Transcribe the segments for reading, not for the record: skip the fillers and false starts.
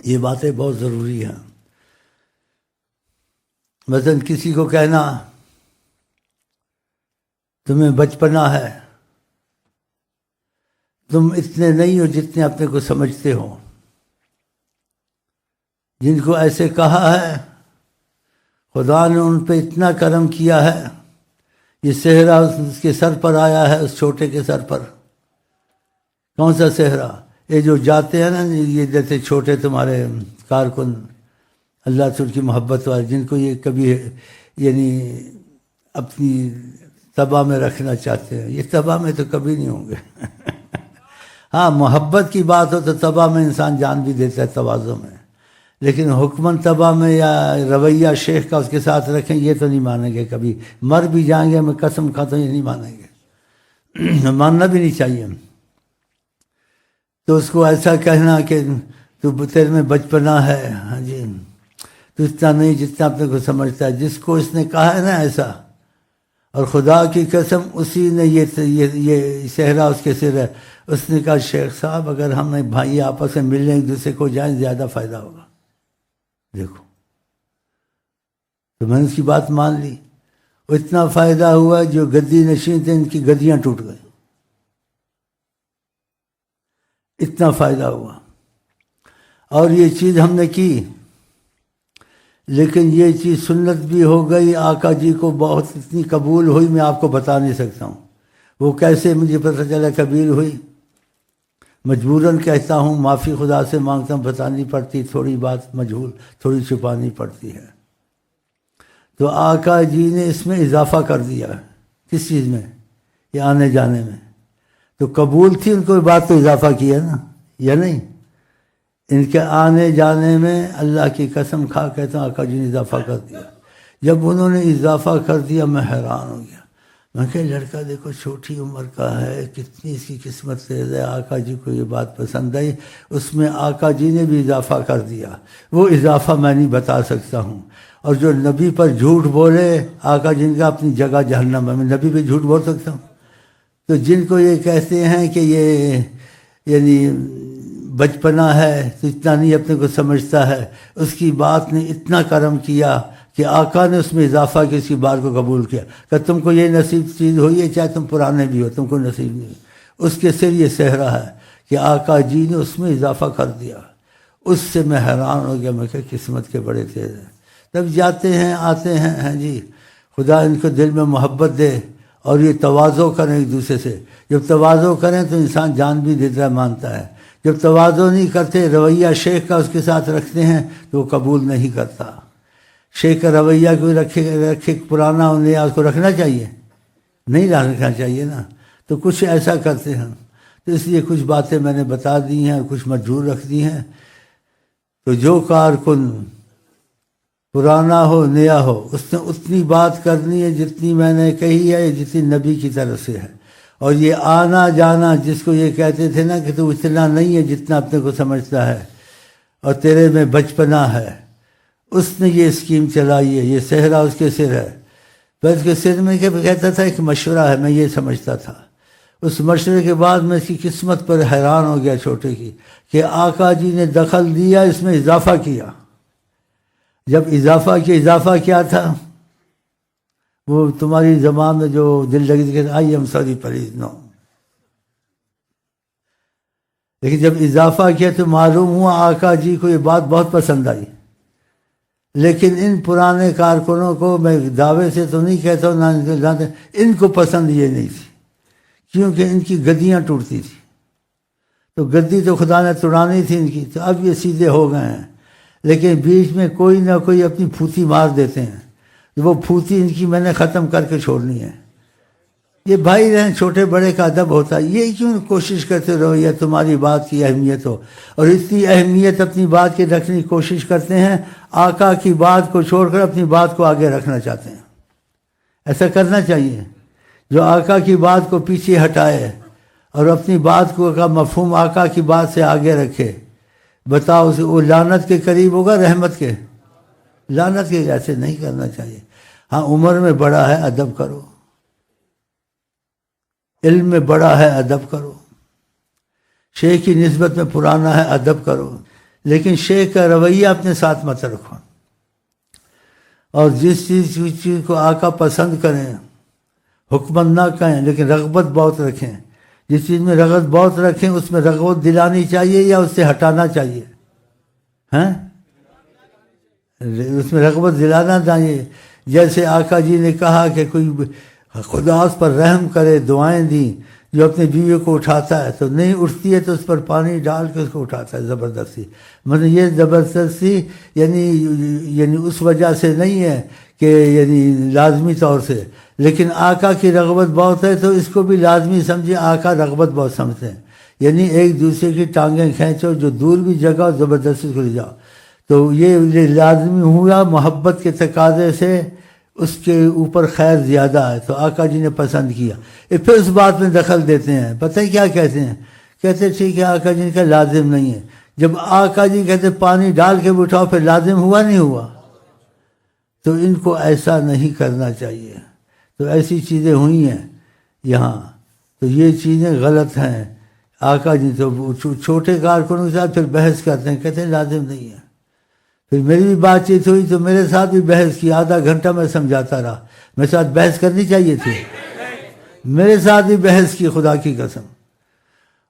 یہ باتیں بہت ضروری ہیں۔ مثلاً کسی کو کہنا تمہیں بچپنا ہے، تم اتنے نہیں ہو جتنے اپنے کو سمجھتے ہو۔ جن کو ایسے کہا ہے خدا نے ان پہ اتنا کرم کیا ہے، یہ صحرا اس کے سر پر آیا ہے، اس چھوٹے کے سر پر۔ کون سا صحرا؟ یہ جو جاتے ہیں نا، یہ جیسے چھوٹے تمہارے کارکن اللہ رسول کی محبت والے، جن کو یہ کبھی یعنی اپنی تباہ میں رکھنا چاہتے ہیں، یہ تباہ میں تو کبھی نہیں ہوں گے۔ ہاں محبت کی بات ہو تو تباہ میں انسان جان بھی دیتا ہے تواضع میں، لیکن حکمن تباہ میں یا رویہ شیخ کا اس کے ساتھ رکھیں یہ تو نہیں مانیں گے کبھی۔ مر بھی جائیں گے، میں قسم کھاتا ہوں یہ نہیں مانیں گے، ماننا بھی نہیں چاہیے۔ تو اس کو ایسا کہنا کہ تو تیرے میں بچپنا ہے، ہاں جی تو اتنا نہیں جتنا اپنے کو سمجھتا ہے۔ جس کو اس نے کہا ہے نا ایسا، اور خدا کی قسم اسی نے یہ صحرا اس کے سر ہے، اس نے کہا شیخ صاحب اگر ہم بھائی آپس میں ملنے ایک دوسرے کو جائیں زیادہ فائدہ ہوگا۔ دیکھو تو میں نے اس کی بات مان لی، اتنا فائدہ ہوا جو گدی نشین تھے ان کی گدیاں ٹوٹ گئی، اتنا فائدہ ہوا۔ اور یہ چیز ہم نے کی، لیکن یہ چیز سنت بھی ہو گئی، آقا جی کو بہت اتنی قبول ہوئی، میں آپ کو بتا نہیں سکتا ہوں وہ کیسے مجھے پتہ چلا قبول ہوئی۔ مجبوراً کہتا ہوں، معافی خدا سے مانگتا ہوں، بتانی پڑتی، تھوڑی بات مجہول تھوڑی چھپانی پڑتی ہے۔ تو آقا جی نے اس میں اضافہ کر دیا۔ کس چیز میں؟ یہ آنے جانے میں۔ تو قبول تھی ان کو بات تو اضافہ کیا نا، یا نہیں؟ ان کے آنے جانے میں اللہ کی قسم کھا کہتا ہوں آقا جی نے اضافہ کر دیا۔ جب انہوں نے اضافہ کر دیا میں حیران ہو گیا، میں کہ لڑکا دیکھو چھوٹی عمر کا ہے، کتنی اس کی قسمت تیز ہے، آقا جی کو یہ بات پسند آئی، اس میں آقا جی نے بھی اضافہ کر دیا۔ وہ اضافہ میں نہیں بتا سکتا ہوں۔ اور جو نبی پر جھوٹ بولے، آقا جن کا اپنی جگہ جہنم ہے، میں نبی پہ جھوٹ بول سکتا ہوں؟ تو جن کو یہ کہتے ہیں کہ یہ یعنی بچپنا ہے تو اتنا نہیں اپنے کو سمجھتا ہے، اس کی بات نے اتنا کرم کیا کہ آقا نے اس میں اضافہ کی، اس کی بات کو قبول کیا کہ تم کو یہ نصیب چیز ہوئی ہے چاہے تم پرانے بھی ہو، تم کو نصیب نہیں ہوئی۔ اس کے سر یہ صحرا ہے کہ آقا جی نے اس میں اضافہ کر دیا۔ اس سے میں حیران ہو گیا، میں کہ قسمت کے بڑے تیز ہیں۔ تب جاتے ہیں آتے ہیں، ہاں جی خدا ان کو دل میں محبت دے اور یہ تواضع کریں ایک دوسرے سے۔ جب تواضع کریں تو انسان جان بھی دیتا ہے، مانتا ہے۔ جب تواضع نہیں کرتے، رویہ شیخ کا اس کے ساتھ رکھتے ہیں تو وہ قبول نہیں کرتا۔ شیخ کا رویہ کوئی رکھے پرانا اور نیا، اس کو رکھنا چاہیے؟ نہیں رکھنا چاہیے نا۔ تو کچھ ایسا کرتے ہیں، تو اس لیے کچھ باتیں میں نے بتا دی ہیں اور کچھ مجبور رکھ دی ہیں۔ تو جو کارکن پرانا ہو نیا ہو، اس نے اتنی بات کرنی ہے جتنی میں نے کہی ہے، جتنی نبی کی طرف سے ہے۔ اور یہ آنا جانا جس کو یہ کہتے تھے نا کہ تو اتنا نہیں ہے جتنا اپنے کو سمجھتا ہے اور تیرے میں بچپنا ہے، اس نے یہ اسکیم چلائی ہے، یہ صحرا اس کے سر ہے۔ بس کے سر میں کہتا تھا ایک مشورہ ہے، میں یہ سمجھتا تھا۔ اس مشورے کے بعد میں اس کی قسمت پر حیران ہو گیا چھوٹے کی، کہ آقا جی نے دخل دیا، اس میں اضافہ کیا۔ جب اضافہ کیا، اضافہ کیا تھا؟ وہ تمہاری زبان میں جو دل لگی تھی، آئی ایم سوری پلیز نو۔ لیکن جب اضافہ کیا تو معلوم ہوا آقا جی کو یہ بات بہت پسند آئی۔ لیکن ان پرانے کارکنوں کو میں دعوے سے تو نہیں کہتا ہوں، ان کو پسند یہ نہیں تھی، کیونکہ ان کی گدیاں ٹوٹتی تھی۔ تو گدی تو خدا نے توڑانی تھی ان کی، تو اب یہ سیدھے ہو گئے ہیں، لیکن بیچ میں کوئی نہ کوئی اپنی پھوتی مار دیتے ہیں۔ وہ پھوتی ان کی میں نے ختم کر کے چھوڑنی ہے۔ یہ بھائی رہیں، چھوٹے بڑے کا ادب ہوتا ہے، یہ کیوں کوشش کرتے رہو یا تمہاری بات کی اہمیت ہو، اور اتنی اہمیت اپنی بات کی رکھنے کی کوشش کرتے ہیں، آقا کی بات کو چھوڑ کر اپنی بات کو آگے رکھنا چاہتے ہیں۔ ایسا کرنا چاہیے۔ جو آقا کی بات کو پیچھے ہٹائے اور اپنی بات کو کا مفہوم آقا کی بات سے آگے رکھے، بتاؤ وہ لعنت کے قریب ہوگا رحمت کے؟ لعنت کے ایسے نہیں کرنا چاہیے۔ ہاں عمر میں بڑا ہے ادب کرو، علم میں بڑا ہے ادب کرو، شیخ کی نسبت میں پرانا ہے ادب کرو۔ لیکن شیخ کا رویہ اپنے ساتھ مت رکھو، اور جس چیز کو آقا پسند کریں حکمت نہ کہیں لیکن رغبت بہت رکھیں، جس چیز میں رغبت بہت رکھیں اس میں رغبت دلانی چاہیے یا اس سے ہٹانا چاہیے؟ ہیں؟ اس میں رغبت دلانا چاہیے۔ جیسے آقا جی نے کہا کہ کوئی خدا اس پر رحم کرے، دعائیں دیں، جو اپنے بیوی کو اٹھاتا ہے تو نہیں اٹھتی ہے تو اس پر پانی ڈال کے اس کو اٹھاتا ہے زبردستی، مطلب یہ زبردستی یعنی اس وجہ سے نہیں ہے کہ یعنی لازمی طور سے، لیکن آقا کی رغبت بہت ہے تو اس کو بھی لازمی سمجھے، آقا رغبت بہت سمجھتے ہیں، یعنی ایک دوسرے کی ٹانگیں کھینچو، جو دور بھی جگہ زبردستی کو لے جاؤ، تو یہ لازمی ہوا محبت کے تقاضے سے، اس کے اوپر خیر زیادہ ہے تو آقا جی نے پسند کیا۔ پھر اس بات میں دخل دیتے ہیں، پتہ ہے کیا کہتے ہیں؟ کہتے ہیں ٹھیک ہے آقا جی کا لازم نہیں ہے، جب آقا جی کہتے پانی ڈال کے اٹھاؤ پھر لازم ہوا نہیں ہوا؟ تو ان کو ایسا نہیں کرنا چاہیے، تو ایسی چیزیں ہوئی ہیں یہاں، تو یہ چیزیں غلط ہیں۔ آقا جی تو چھوٹے کارکنوں کے ساتھ پھر بحث کرتے ہیں، کہتے ہیں لازم نہیں ہے۔ پھر میری بھی بات چیت ہوئی تو میرے ساتھ بھی بحث کی، آدھا گھنٹہ میں سمجھاتا رہا، میرے ساتھ بحث کرنی چاہیے تھی، میرے ساتھ بھی بحث کی خدا کی قسم،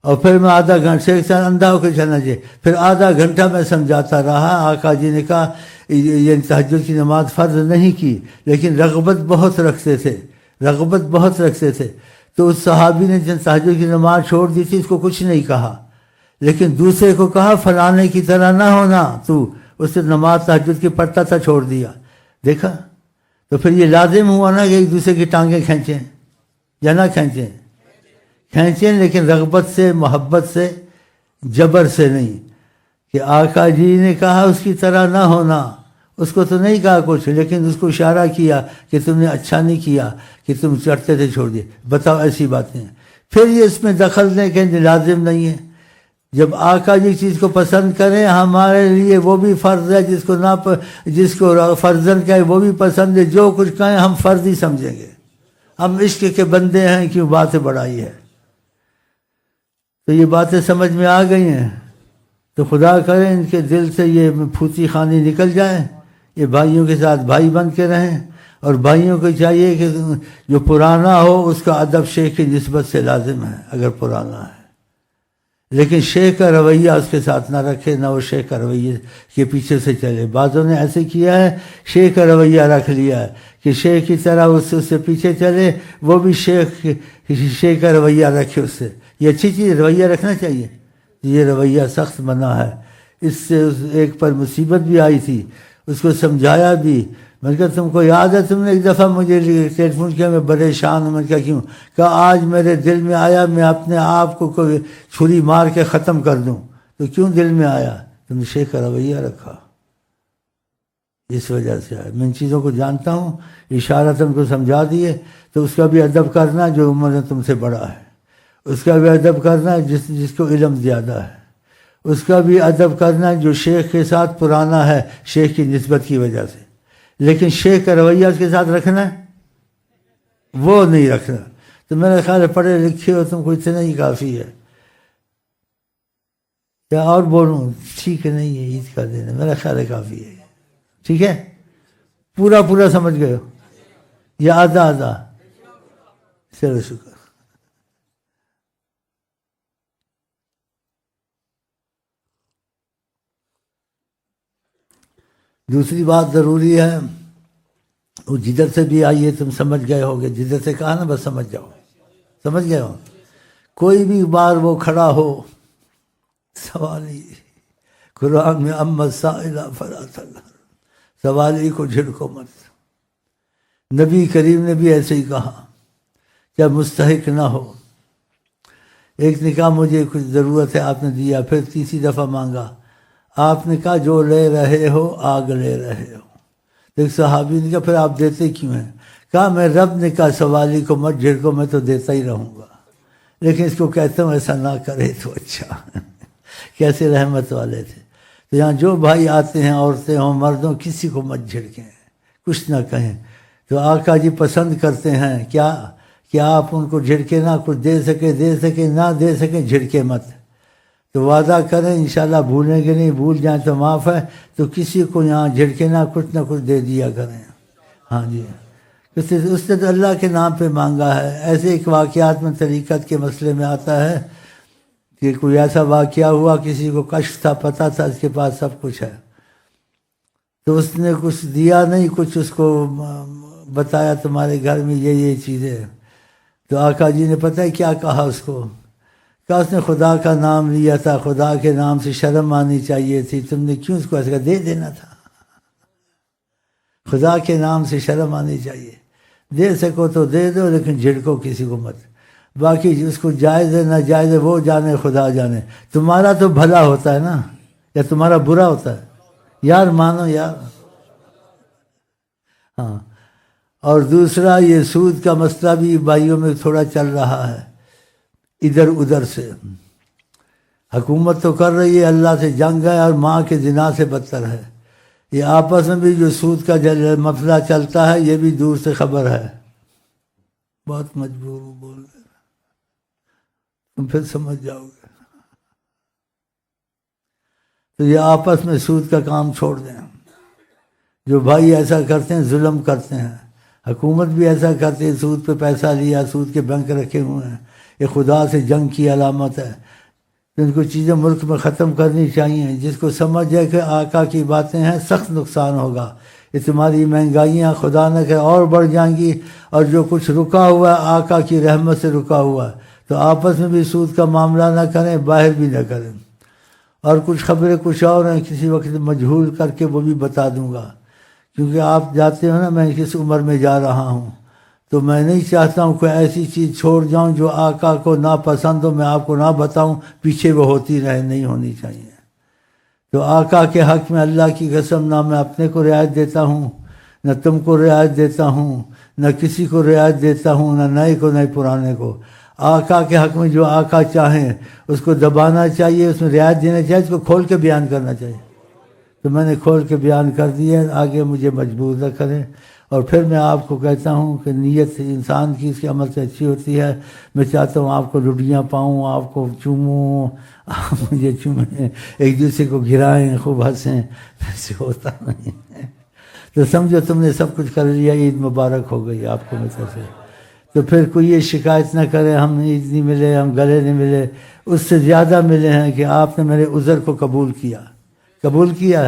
اور پھر میں آدھا گھنٹہ شیخ صاحب اندھا ہو کے چلنا چاہیے، پھر آدھا گھنٹہ میں سمجھاتا رہا۔ آقا جی نے کہا یہ تہجد کی نماز فرض نہیں کی لیکن رغبت بہت رکھتے تھے، رغبت بہت رکھتے تھے، تو اس صحابی نے جن تہجد کی نماز چھوڑ دی تھی اس کو کچھ نہیں کہا، لیکن دوسرے کو کہا فلانے کی طرح نہ ہونا تو، اس نے نماز تہجد کی پڑھتا تھا چھوڑ دیا، دیکھا؟ تو پھر یہ لازم ہوا نا کہ ایک دوسرے کی ٹانگیں کھینچیں یا نہ کھینچیں لیکن رغبت سے، محبت سے، جبر سے نہیں، کہ آقا جی نے کہا اس کی طرح نہ ہونا، اس کو تو نہیں کہا کچھ لیکن اس کو اشارہ کیا کہ تم نے اچھا نہیں کیا کہ تم چڑھتے تھے چھوڑ دیے، بتاؤ ایسی باتیں۔ پھر یہ اس میں دخل دیں کہ لازم نہیں ہے، جب آقا جی چیز کو پسند کریں ہمارے لیے وہ بھی فرض ہے، جس کو فرضاً کہے وہ بھی پسند ہے، جو کچھ کہیں ہم فرض ہی سمجھیں گے، ہم عشق کے بندے ہیں، کیوں باتیں بڑھائی ہے۔ تو یہ باتیں سمجھ میں آ گئی ہیں، تو خدا کرے ان کے دل سے یہ پھوتی خانی نکل جائے، یہ بھائیوں کے ساتھ بھائی بن کے رہیں، اور بھائیوں کو چاہیے کہ جو پرانا ہو اس کا ادب شیخ کی نسبت سے لازم ہے اگر پرانا ہے، لیکن شیخ کا رویہ اس کے ساتھ نہ رکھے، نہ وہ شیخ کا رویہ کے پیچھے سے چلے۔ بعضوں نے ایسے کیا ہے، شیخ کا رویہ رکھ لیا ہے کہ شیخ کی طرح اس سے پیچھے چلے، وہ بھی شیخ کا رویہ رکھے اس سے۔ یہ اچھی چیز، رویہ رکھنا چاہیے، یہ رویہ سخت بنا ہے۔ اس سے ایک پر مصیبت بھی آئی تھی، اس کو سمجھایا بھی، میں نے کہا تم کو یاد ہے تم نے ایک دفعہ مجھے ٹیلی فون کیا، میں پریشان ہوں، میں نے کہا کیوں؟ کہا آج میرے دل میں آیا میں اپنے آپ کو کوئی چھری مار کے ختم کر دوں۔ تو کیوں دل میں آیا؟ تم نے شیخ کا رویہ رکھا، اس وجہ سے آیا۔ میں ان چیزوں کو جانتا ہوں، اشارہ تم کو سمجھا دیے، تو اس کا بھی ادب کرنا جو عمر میں تم سے بڑا ہے، اس کا بھی ادب کرنا جس کو علم زیادہ ہے، اس کا بھی ادب کرنا جو شیخ کے ساتھ پرانا ہے شیخ کی نسبت کی وجہ سے، لیکن شیخ کا رویہ اس کے ساتھ رکھنا ہے وہ نہیں رکھنا۔ تو میرا خیال ہے پڑھے لکھے ہو تم کو اتنا ہی کافی ہے، یا اور بولوں؟ ٹھیک ہے، نہیں ہے عید کا دن ہے، میرا خیال ہے کافی ہے، ٹھیک ہے؟ پورا سمجھ گئے ہو یا آدھا؟ چلو شکر۔ دوسری بات ضروری ہے، وہ جدھر سے بھی آئیے تم سمجھ گئے ہوگے، جدھر سے کہا نا بس سمجھ جاؤ، سمجھ گئے ہو؟ کوئی بھی بار وہ کھڑا ہو، سوالی قرآن میں اما سائلہ فلا تنہر، سوالی کو جھڑکو مت۔ نبی کریم نے بھی ایسے ہی کہا، جب مستحق نہ ہو۔ ایک نے کہا مجھے کچھ ضرورت ہے، آپ نے دیا، پھر تیسری دفعہ مانگا، آپ نے کہا جو لے رہے ہو آگ لے رہے ہو۔ ایک صحابی نے کہا پھر آپ دیتے کیوں ہیں؟ کہا میں رب نے کہا سوالی کو مت جھڑکو، میں تو دیتا ہی رہوں گا، لیکن اس کو کہتا ہوں ایسا نہ کرے تو اچھا۔ کیسے رحمت والے تھے۔ تو یہاں جو بھائی آتے ہیں، عورتیں ہوں مردوں، کسی کو مت جھڑکیں، کچھ نہ کہیں۔ تو آقا جی پسند کرتے ہیں کیا کہ آپ ان کو جھڑکے، نہ کچھ دے سکے نہ دے سکے، جھڑکے مت۔ تو وعدہ کریں انشاءاللہ بھولیں گے نہیں، بھول جائیں تو معاف ہے، تو کسی کو یہاں جھڑکے نہ کچھ دے دیا کریں۔ ہاں جی، اس نے تو اللہ کے نام پہ مانگا ہے۔ ایسے ایک واقعات میں طریقت کے مسئلے میں آتا ہے کہ کوئی ایسا واقعہ ہوا، کسی کو کشف تھا، پتہ تھا اس کے پاس سب کچھ ہے، تو اس نے کچھ دیا نہیں، کچھ اس کو بتایا تمہارے گھر میں یہ چیزیں، تو آقا جی نے پتہ ہے کیا کہا اس کو؟ کہا اس نے خدا کا نام لیا تھا، خدا کے نام سے شرم آنی چاہیے تھی، تم نے کیوں اس کو ایسا دے دینا تھا؟ خدا کے نام سے شرم آنی چاہیے، دے سکو تو دے دو، لیکن جھڑکو کسی کو مت۔ باقی اس کو جائز ہے نہ جائز ہے وہ جانے، خدا جانے، تمہارا تو بھلا ہوتا ہے نا، یا تمہارا برا ہوتا ہے؟ یار مانو یار۔ ہاں، اور دوسرا یہ سود کا مسئلہ بھی بھائیوں میں تھوڑا چل رہا ہے ادھر ادھر سے۔ حکومت تو کر رہی ہے، اللہ سے جنگ ہے، اور ماں کے زنا سے بدتر ہے۔ یہ آپس میں بھی جو سود کا مسئلہ چلتا ہے، یہ بھی دور سے خبر ہے۔ بہت مجبور ہوں بول رہے، تم پھر سمجھ جاؤ گے۔ تو یہ آپس میں سود کا کام چھوڑ دیں۔ جو بھائی ایسا کرتے ہیں ظلم کرتے ہیں، حکومت بھی ایسا کرتی ہے، سود پہ پیسہ لیا، سود کے بینک رکھے ہوئے ہیں، یہ خدا سے جنگ کی علامت ہے۔ ان کو چیزیں ملک میں ختم کرنی چاہیے۔ جس کو سمجھ جائے کہ آقا کی باتیں ہیں، سخت نقصان ہوگا، یہ تمہاری مہنگائیاں خدا نہ کرے اور بڑھ جائیں گی، اور جو کچھ رکا ہوا ہے آقا کی رحمت سے رکا ہوا ہے، تو آپس میں بھی سود کا معاملہ نہ کریں، باہر بھی نہ کریں۔ اور کچھ خبریں کچھ اور ہیں، کسی وقت مجہول کر کے وہ بھی بتا دوں گا، کیونکہ آپ جاتے ہو نا میں کس عمر میں جا رہا ہوں، تو میں نہیں چاہتا ہوں کوئی ایسی چیز چھوڑ جاؤں جو آقا کو ناپسند ہو، میں آپ کو نہ بتاؤں، پیچھے وہ ہوتی رہے، نہیں ہونی چاہیے۔ تو آقا کے حق میں اللہ کی قسم، نہ میں اپنے کو رعایت دیتا ہوں، نہ تم کو رعایت دیتا ہوں، نہ کسی کو رعایت دیتا ہوں، نہ نئے کو نہ پرانے کو۔ آقا کے حق میں جو آقا چاہیں اس کو دبانا چاہیے، اس میں رعایت دینا چاہیے، اس کو کھول کے بیان کرنا چاہیے۔ تو میں نے کھول کے بیان کر دیا، آگے مجھے مجبور نہ کریں۔ اور پھر میں آپ کو کہتا ہوں کہ نیت انسان کی اس کے عمل سے اچھی ہوتی ہے۔ میں چاہتا ہوں آپ کو لڈیاں پاؤں، آپ کو چوموں، آپ مجھے چومیں، ایک دوسرے کو گرائیں، خوب ہنسیں، ایسے ہوتا نہیں ہے۔ تو سمجھو تم نے سب کچھ کر لیا، عید مبارک ہو گئی آپ کو میری طرف سے۔ تو پھر کوئی یہ شکایت نہ کرے ہم عید نہیں ملے، ہم گلے نہیں ملے، اس سے زیادہ ملے ہیں کہ آپ نے میرے عذر کو قبول کیا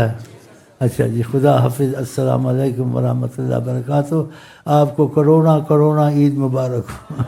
ہے۔ اچھا جی، خدا حافظ، السلام علیکم ورحمۃ اللہ وبرکاتہ۔ آپ کو کروڑا عید مبارک ہو۔